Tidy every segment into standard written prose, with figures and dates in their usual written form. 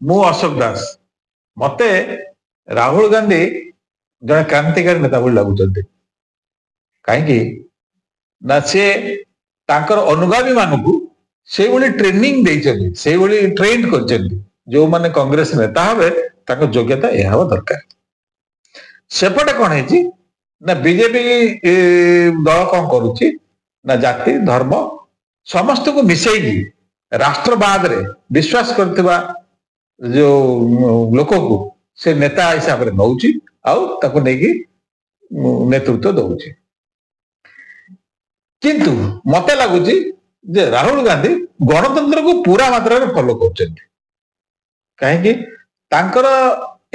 मु अशोक दास मते राहुल गांधी जड़े क्रांतिकारी नेता बोली लगुच कहीं ना सी तांकर अनुगामी मानू से ट्रेनिंग देइछन्ति ट्रेन कर जो माने कांग्रेस नेता हवे तांको योग्यता यह हवा दरकार सेपटे कौन है ना बीजेपी दल कौन करुच्ची ना जाति धर्म समस्त को मिसेगी राष्ट्रवाद रे विश्वास करथिबा जो लोक को से नेता हिसाब रे नौची आउ ताको नेकी नेतृत्व दउची किंतु मते लागुची जे राहुल गांधी गणतंत्र को पूरा मात्रा रे फॉलो करछन्ती काहे कि तांकर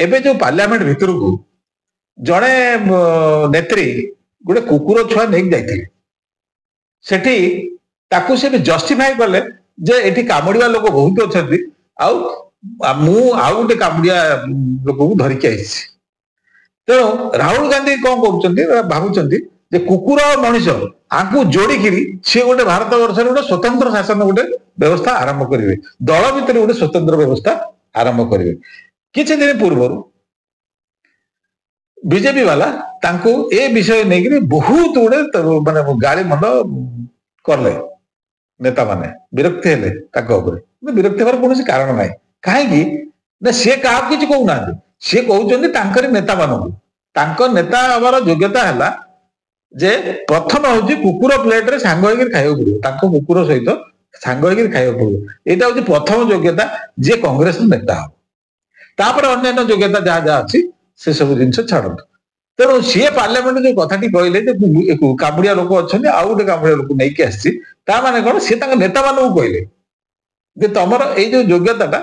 एबे जो पार्लियामेंट भितर को जड़े नेत्री गोटे कुकुर छुआ नहीं जाइथिले सेठी ताकू से जस्टिफाई कले जे एठी कामुड़िया लोक बहुत अछंती आउ मु आउ गोटे कामुड़िया लोक को धरिक आइछि तेणु राहुल गांधी कौन करुचंती भाबुचंती जे कुकुर और मनुष्य आंकु जोड़िकी सी गोटे भारत वर्ष गोटे स्वतंत्र शासन गोटे व्यवस्था आरंभ करेंगे दल भितर गोटे स्वतंत्र व्यवस्था आरंभ करेंगे किछि दिन पूर्व बीजेपी वाला तांको ए विषय नहीं बहुत गुड़े माने गाड़ी मंड करले नेता माने विरक्ति हेले विरक्ति होवार कौन कारण ना कहीं सी क्या किसी कहूना सी कहते नेता मानू नेता हमार योग्यता है जे प्रथम हूँ कुकुर प्लेट रे सांग खाइबा पड़ो कुकुर सहित सांग खाइबा पड़ो यहाँ हूँ प्रथम योग्यता जी कांग्रेस नेता हम तापर अन्य योग्यता जहाँ जहाँ अच्छी से सब जिन छाड़ू तेणु सी पार्लियामेंट जो कथाटी कहले कामुड़िया लोक अच्छा आउ गोटे कामुड़िया लोक नहीं आसने कौन सी नेता मानू कहले तुमर ये योग्यता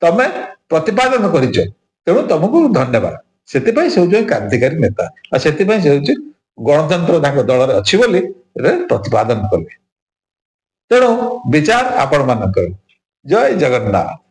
तमें प्रतिपादन कर तेणु तुमको धन्यवाद से क्रांतिकारी नेता से गणतंत्र दल अच्छी बोली प्रतिपादन कले तेणु विचार आपण मान जय जगन्नाथ।